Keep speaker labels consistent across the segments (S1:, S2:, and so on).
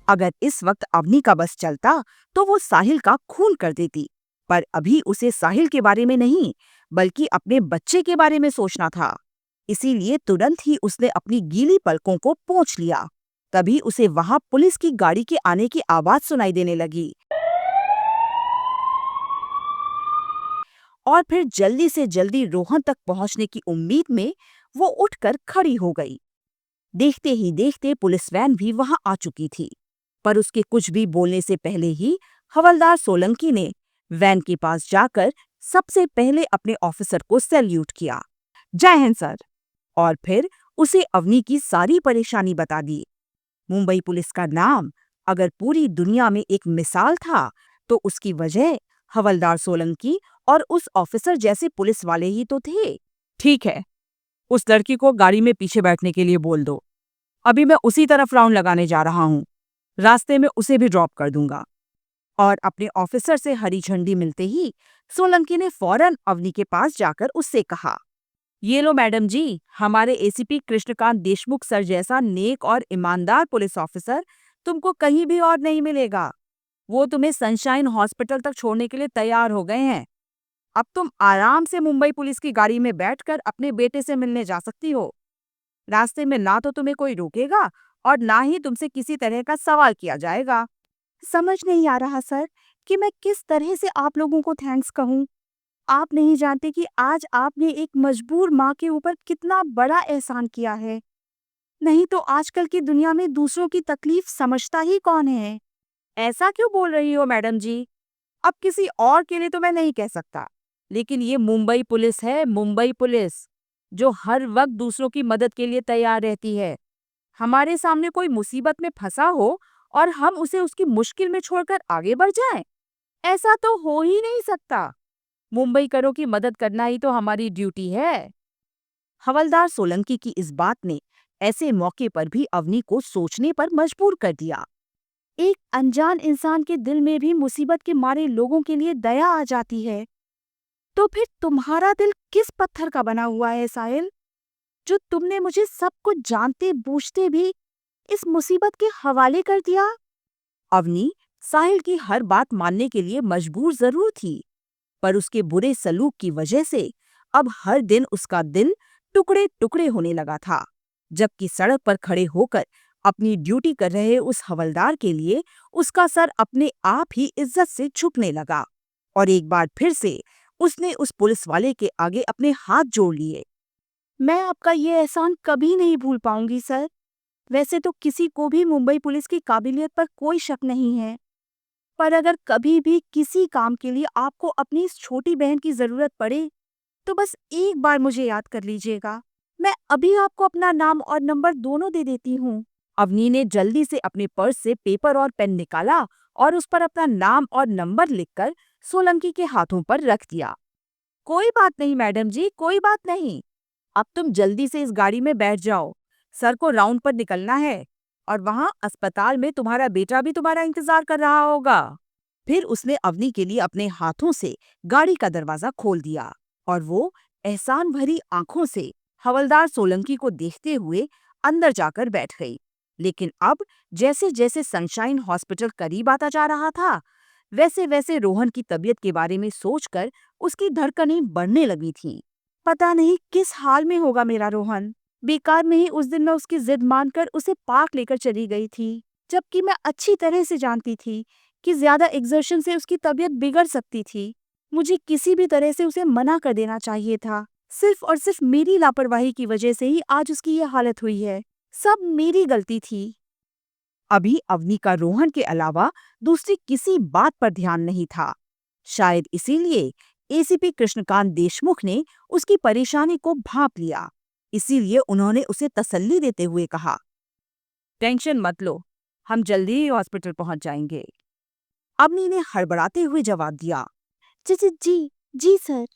S1: अगर इस वक्त अवनी का बस चलता तो वो साहिल का खून कर देती, पर अभी उसे साहिल के बारे में नहीं बल्कि अपने बच्चे के बारे में सोचना था। इसीलिए तुरंत ही उसने अपनी गीली पलकों को पोंछ लिया। तभी उसे वहां पुलिस की गाड़ी के आने की आवाज सुनाई देने लगी और फिर जल्दी से जल्दी रोहन तक पहुंचने की उम्मीद में वो उठकर खड़ी हो गई। देखते ही देखते पुलिस वैन भी वहां आ चुकी थी, पर उसके कुछ भी बोलने से पहले ही हवलदार सोलंकी ने वैन के पास जाकर सबसे पहले अपने ऑफिसर को सैल्यूट किया। जय हिंद सर। और फिर उसे अवनी की सारी परेशानी बता दी। मुंबई पुलिस का नाम अगर पूरी दुनिया में एक मिसाल था तो उसकी वजह हवलदार सोलंकी और उस ऑफिसर जैसे पुलिस वाले ही तो थे। ठीक है, उस लड़की को गाड़ी में पीछे बैठने के लिए बोल दो। अभी मैं उसी तरफ राउंड लगाने जा रहा हूँ। रास्ते में उसे भी ड्रॉप कर दूंगा। और अपने ऑफिसर से हरी झंडी मिलते ही सोलंकी ने फौरन अवनी के पास जाकर उससे कहा, ये लो मैडम जी, हमारे एसीपी कृष्णकांत देशमुख सर जैसा नेक और ईमानदार पुलिस ऑफिसर तुमको कहीं भी और नहीं मिलेगा। वो तुम्हें सनशाइन हॉस्पिटल तक छोड़ने के लिए तैयार हो गए हैं। अब तुम आराम से मुंबई पुलिस की गाड़ी में बैठकर अपने बेटे से मिलने जा सकती हो। रास्ते में ना तो तुम्हें कोई रोकेगा और ना ही तुमसे किसी तरह का सवाल किया जाएगा। समझ नहीं आ रहा सर कि मैं किस तरह से आप लोगों को थैंक्स कहूँ। आप नहीं जानते कि आज आपने एक मजबूर माँ के ऊपर कितना बड़ा एहसान किया है। नहीं तो आजकल की दुनिया में दूसरों की तकलीफ समझता ही कौन है। ऐसा क्यों बोल रही हो मैडम जी? अब किसी और के लिए तो मैं नहीं कह सकता, लेकिन ये मुंबई पुलिस है, मुंबई पुलिस, जो हर वक्त दूसरों की मदद के लिए तैयार रहती है। हमारे सामने कोई मुसीबत में फंसा हो और हम उसे उसकी मुश्किल में छोड़कर आगे बढ़ जाएं, ऐसा तो हो ही नहीं सकता। मुंबईकरों की मदद करना ही तो हमारी ड्यूटी है। हवलदार सोलंकी की इस बात ने ऐसे मौके पर भी अवनी को सोचने पर मजबूर कर दिया। एक अनजान इंसान के दिल में भी मुसीबत के मारे लोगों के लिए दया आ जाती है। तो फिर तुम्हारा दिल किस पत्थर का बना हुआ है साहिल, जो तुमने मुझे सब कुछ जानते बूझते भी इस मुसीबत के हवाले कर दिया? अवनी साहिल की हर बात मानने के लिए मजबूर जरूर थी, पर उसके बुरे सलूक की वजह से अब हर दिन उसका दिल टुकड़े टुकड़े होने लगा था। जबकि सड़क पर खड़े होकर अपनी ड्यूटी कर रहे उस हवलदार के लिए उसका सर अपने आप ही इज्जत से झुकने लगा और एक बार फिर से उसने उस पुलिस वाले के आगे अपने हाथ जोड़ लिए। मैं आपका ये एहसान कभी नहीं भूल पाऊंगी सर। वैसे तो किसी को भी मुंबई पुलिस की काबिलियत पर कोई शक नहीं है, पर अगर कभी भी किसी काम के लिए आपको अपनी इस छोटी बहन की जरूरत पड़े तो बस एक बार मुझे याद कर लीजिएगा। मैं अभी आपको अपना नाम और नंबर दोनों दे देती हूँ। अवनी ने जल्दी से अपने पर्स से पेपर और पेन निकाला और उस पर अपना नाम और नंबर लिखकर सोलंकी के हाथों पर रख दिया। कोई बात नहीं मैडम जी, कोई बात नहीं। अब तुम जल्दी से इस गाड़ी में बैठ जाओ। सर को राउंड पर निकलना है और वहाँ अस्पताल में तुम्हारा बेटा भी तुम्हारा इंतजार कर रहा होगा। फिर उसने अवनी के लिए अपने हाथों से गाड़ी का दरवाजा खोल दिया और वो एहसान भरी आंखों से हवलदार सोलंकी को देखते हुए अंदर जाकर बैठ गई। लेकिन अब जैसे जैसे सनशाइन हॉस्पिटल करीब आता जा रहा था, वैसे वैसे रोहन की तबीयत के बारे में सोचकर उसकी धड़कनें बढ़ने लगी थीं। पता नहीं किस हाल में होगा मेरा रोहन। बेकार में ही उस दिन मैं उसकी जिद मानकर उसे पार्क लेकर चली गई थी, जबकि मैं अच्छी तरह से जानती थी कि ज्यादा एक्सर्शन से उसकी तबीयत बिगड़ सकती थी। मुझे किसी भी तरह से उसे मना कर देना चाहिए था। सिर्फ और सिर्फ मेरी लापरवाही की वजह से ही आज उसकी ये हालत हुई है। सब मेरी गलती थी। अभी अवनी का रोहन के अलावा दूसरी किसी बात पर ध्यान नहीं था। शायद इसीलिए एसीपी कृष्णकांत देशमुख ने उसकी परेशानी को भांप लिया। इसीलिए उन्होंने उसे तसल्ली देते हुए कहा, टेंशन मत लो, हम जल्दी ही हॉस्पिटल पहुंच जाएंगे। अवनी ने हड़बड़ाते हुए जवाब दिया, जी जी जी जी सर।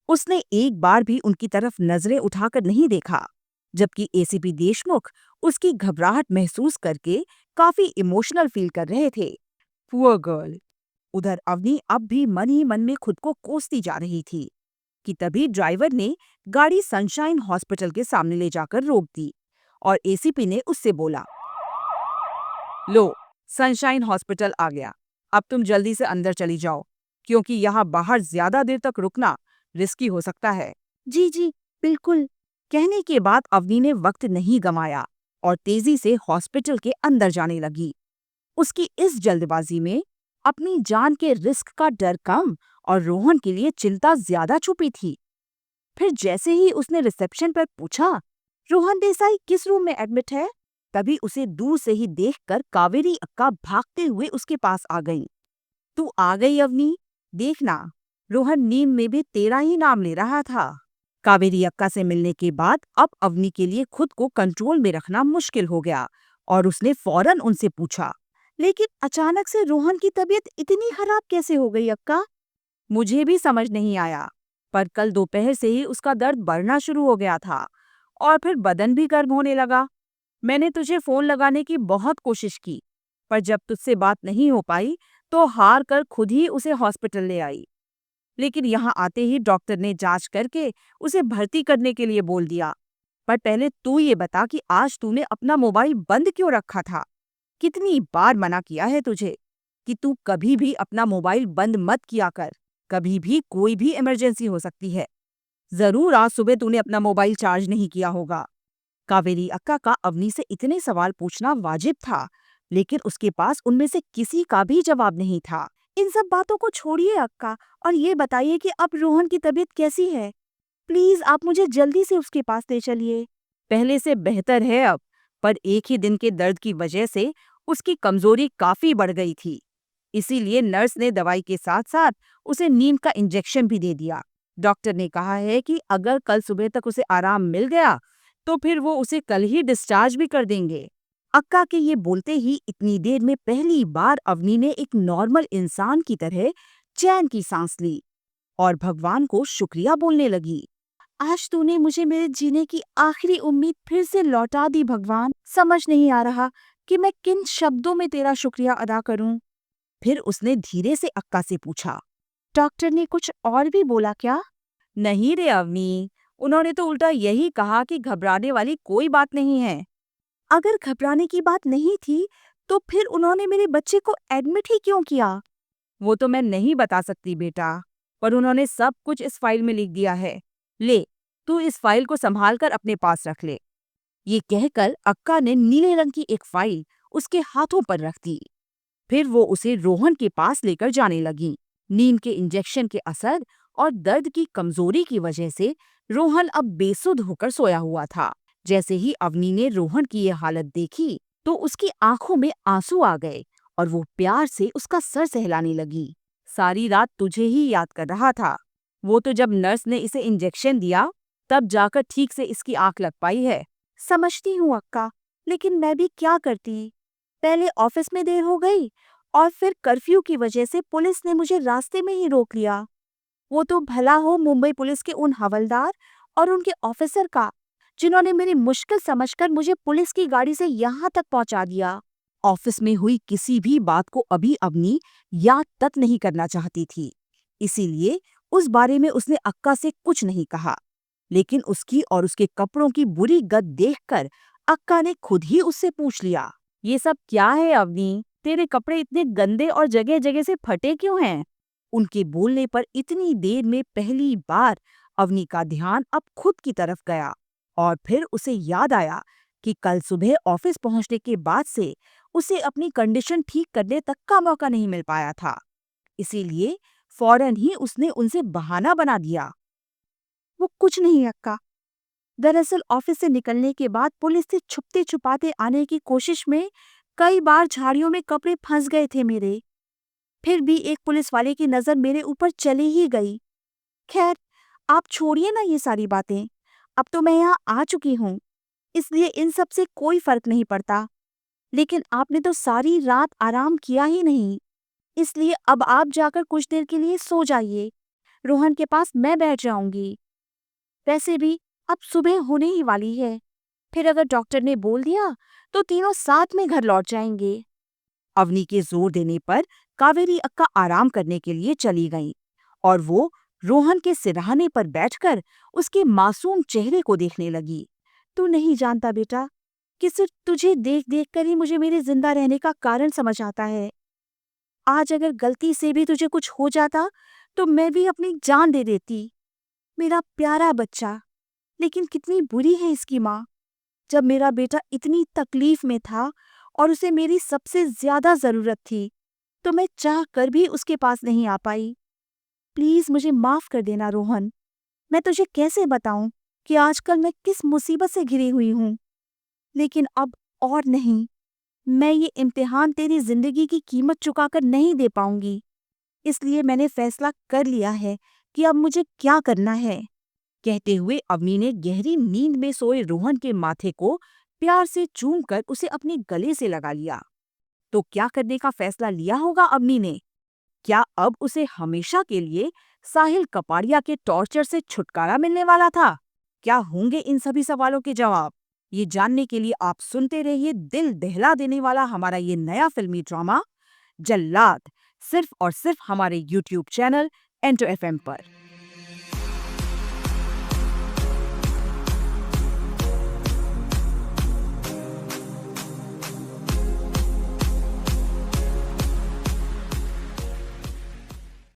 S1: उसने एक बार भी उनकी तरफ नजरें उठाकर नहीं देखा, जबकि एसीपी देशमुख उसकी घबराहट महसूस करके काफी इमोशनल फील कर रहे थे। Poor girl. उधर अवनी अब भी मन ही मन में खुद को कोसती जा रही थी कि तभी ड्राइवर ने गाड़ी सनशाइन हॉस्पिटल के सामने ले जाकर रोक दी और एसीपी ने उससे बोला, लो, सनशाइन हॉस्पिटल आ गया। अब तुम जल्दी से अंदर चली जाओ, क्योंकि यहाँ बाहर ज्यादा देर तक रुकना रिस्की हो सकता है। जी जी, बिल्कुल। कहने के बाद अवनी ने वक्त नहीं गंवाया और तेजी से हॉस्पिटल के अंदर जाने लगी। उसकी इस जल्दबाजी में अपनी जान के रिस्क का डर कम और रोहन के लिए चिंता ज्यादा छुपी थी। फिर जैसे ही उसने रिसेप्शन पर पूछा, रोहन देसाई किस रूम में एडमिट है, तभी उसे दूर से ही देखकर कावेरी अक्का भागते हुए उसके पास आ गई। तू आ गई अवनी, देखना, रोहन नींद में भी तेरा ही नाम ले रहा था। कावेरी अक्का से मिलने के बाद अब अवनी के लिए खुद को कंट्रोल में रखना मुश्किल हो गया और उसने फौरन उनसे पूछा, लेकिन अचानक से रोहन की तबीयत इतनी खराब कैसे हो गई अक्का? मुझे भी समझ नहीं आया, पर कल दोपहर से ही उसका दर्द बढ़ना शुरू हो गया था और फिर बदन भी गर्म होने लगा। मैंने तुझे फोन लगाने की बहुत कोशिश की, पर जब तुझसे बात नहीं हो पाई तो हार कर खुद ही उसे हॉस्पिटल ले आई। लेकिन यहाँ आते ही डॉक्टर ने जांच करके उसे भर्ती करने के लिए बोल दिया। पर पहले तू ये बता कि आज तूने अपना मोबाइल बंद क्यों रखा था? कितनी बार मना किया है तुझे कि तू कभी भी अपना मोबाइल बंद मत किया कर, कभी भी कोई भी इमरजेंसी हो सकती है। जरूर आज सुबह तूने अपना मोबाइल चार्ज नहीं किया होगा। कावेरी अक्का का अवनी से इतने सवाल पूछना वाजिब था, लेकिन उसके पास उनमें से किसी का भी जवाब नहीं था। इन सब बातों को छोड़िए अक्का, और ये बताइए कि अब रोहन की तबीयत कैसी है? प्लीज आप मुझे जल्दी से उसके पास ले चलिए। पहले से बेहतर है अब, पर एक ही दिन के दर्द की वजह से उसकी कमजोरी काफी बढ़ गई थी। इसीलिए नर्स ने दवाई के साथ साथ उसे नींद का इंजेक्शन भी दे दिया। डॉक्टर ने कहा है कि अगर कल सुबह तक उसे आराम मिल गया तो फिर वो उसे कल ही डिस्चार्ज भी कर देंगे। अक्का के ये बोलते ही इतनी देर में पहली बार अवनी ने एक नॉर्मल इंसान की तरह चैन की सांस ली और भगवान को शुक्रिया बोलने लगी। आज तूने मुझे मेरे जीने की आखिरी उम्मीद फिर से लौटा दी भगवान। समझ नहीं आ रहा कि मैं किन शब्दों में तेरा शुक्रिया अदा करूं। फिर उसने धीरे से अक्का से पूछा, डॉक्टर ने कुछ और भी बोला क्या? नहीं रे अवनी, उन्होंने तो उल्टा यही कहा कि घबराने वाली कोई बात नहीं है। अगर घबराने की बात नहीं थी तो फिर उन्होंने मेरे बच्चे को एडमिट ही क्यों किया? वो तो मैं नहीं बता सकती बेटा, पर उन्होंने सब कुछ इस फाइल में लिख दिया है। ले, तू इस फाइल को संभाल कर अपने पास रख ले। ये कहकर अक्का ने नीले रंग की एक फाइल उसके हाथों पर रख दी। फिर वो उसे रोहन के पास लेकर जाने लगी। नींद के इंजेक्शन के असर और दर्द की कमजोरी की वजह से रोहन अब बेसुध होकर सोया हुआ था। जैसे ही अवनी ने रोहन की ये हालत देखी तो उसकी आंखों में आंसू आ गए और वो प्यार से उसका सर सहलाने लगी। सारी रात तुझे ही याद कर रहा था। वो तो जब नर्स ने इसे इंजेक्शन दिया तब जाकर ठीक से इसकी आंख लग पाई है। समझती हूँ अक्का, लेकिन मैं भी क्या करती। पहले ऑफिस में देर हो गई और फिर कर्फ्यू की वजह से पुलिस ने मुझे रास्ते में ही रोक लिया। वो तो भला हो मुंबई पुलिस के उन हवलदार और उनके ऑफिसर का, जिन्होंने मेरी मुश्किल समझकर मुझे पुलिस की गाड़ी से यहाँ तक पहुँचा दिया। ऑफिस में हुई किसी भी बात को अभी अवनी याद तक नहीं करना चाहती थी, इसीलिए उस बारे में उसने अक्का से कुछ नहीं कहा। लेकिन उसकी और उसके कपड़ों की बुरी गत देखकर अक्का ने खुद ही उससे पूछ लिया, ये सब क्या है अवनी? तेरे कपड़े इतने गंदे और जगह जगह से फटे क्यों हैं? उनके बोलने पर इतनी देर में पहली बार अवनी का ध्यान अब खुद की तरफ गया और फिर उसे याद आया कि कल सुबह ऑफिस पहुंचने के बाद से उसे अपनी कंडीशन ठीक करने तक का मौका नहीं मिल पाया था। इसीलिए फौरन ही उसने उनसे बहाना बना दिया। वो कुछ नहीं अक्का, दरअसल ऑफिस से निकलने के बाद पुलिस से छुपते छुपाते आने की कोशिश में कई बार झाड़ियों में कपड़े फंस गए थे मेरे। फिर भी एक पुलिस वाले की नजर मेरे ऊपर चली ही गई। खैर, आप छोड़िए ना ये सारी बातें। अब तो मैं यहाँ आ चुकी हूँ, इसलिए इन सब से कोई फर्क नहीं पड़ता। लेकिन आपने तो सारी रात आराम किया ही नहीं, इसलिए अब आप जाकर कुछ देर के लिए सो जाइए। रोहन के पास मैं बैठ जाऊंगी। वैसे भी अब सुबह होने ही वाली है, फिर अगर डॉक्टर ने बोल दिया तो तीनों साथ में घर लौट जाएंगे। अवनी के जोर देने पर कावेरी अक्का आराम करने के लिए चली गई और वो रोहन के सिरहाने पर बैठकर उसके मासूम चेहरे को देखने लगी। तू नहीं जानता बेटा, कि सिर्फ तुझे देख देख कर ही मुझे मेरे जिंदा रहने का कारण समझ आता है। आज अगर गलती से भी तुझे कुछ हो जाता तो मैं भी अपनी जान दे देती। मेरा प्यारा बच्चा। लेकिन कितनी बुरी है इसकी माँ। जब मेरा बेटा इतनी तकलीफ में था और उसे मेरी सबसे ज्यादा जरूरत थी, तो मैं चाह कर भी उसके पास नहीं आ पाई। प्लीज मुझे माफ कर देना रोहन। मैं तुझे कैसे बताऊं कि आजकल मैं किस मुसीबत से घिरी हुई हूं। लेकिन अब और नहीं, मैं ये इम्तिहान तेरी जिंदगी की कीमत चुकाकर नहीं दे पाऊंगी। इसलिए मैंने फैसला कर लिया है कि अब मुझे क्या करना है। कहते हुए अवनी ने गहरी नींद में सोए रोहन के माथे को प्यार से चूमकर उसे अपने गले से लगा लिया। तो क्या करने का फैसला लिया होगा अवनी ने? क्या अब उसे हमेशा के लिए साहिल कपाड़िया के टॉर्चर से छुटकारा मिलने वाला था? क्या होंगे इन सभी सवालों के जवाब? ये जानने के लिए आप सुनते रहिए दिल दहला देने वाला हमारा ये नया फिल्मी ड्रामा जल्लाद, सिर्फ और सिर्फ हमारे YouTube चैनल N2FM पर।